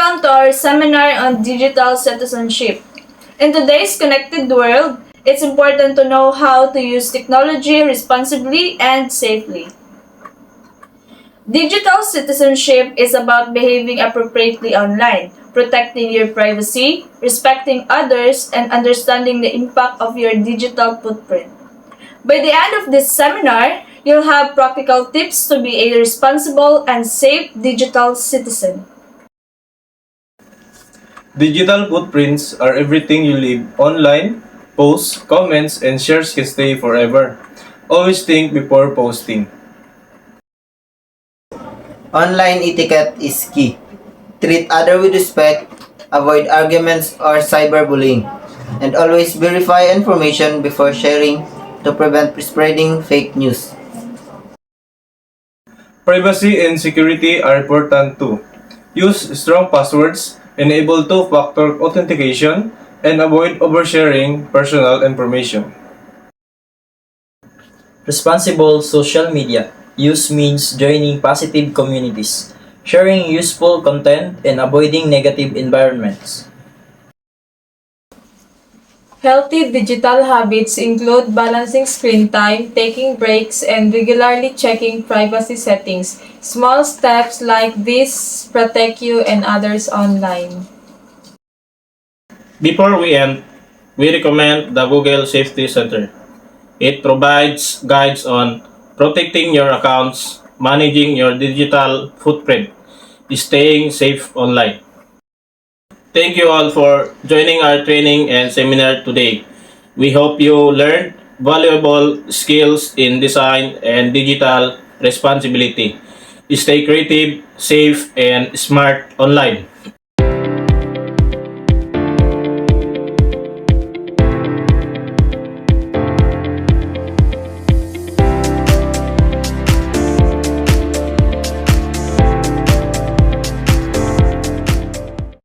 Welcome to our seminar on digital citizenship. In today's connected world, it's important to know how to use technology responsibly and safely. Digital citizenship is about behaving appropriately online, protecting your privacy, respecting others, and understanding the impact of your digital footprint. By the end of this seminar, you'll have practical tips to be a responsible and safe digital citizen. Digital footprints are everything you leave online. Posts, comments, and shares can stay forever. Always think before posting. Online etiquette is key. Treat others with respect, avoid arguments or cyberbullying, and always verify information before sharing to prevent spreading fake news. Privacy and security are important too. Use strong passwords, enable two-factor authentication, and avoid oversharing personal information. Responsible social media use means joining positive communities, sharing useful content, and avoiding negative environments. Healthy digital habits include balancing screen time, taking breaks, and regularly checking privacy settings. Small steps like this protect you and others online. Before we end, we recommend the Google Safety Center. It provides guides on protecting your accounts, managing your digital footprint, staying safe online. Thank you all for joining our training and seminar today. We hope you learned valuable skills in design and digital responsibility. Stay creative, safe, and smart online.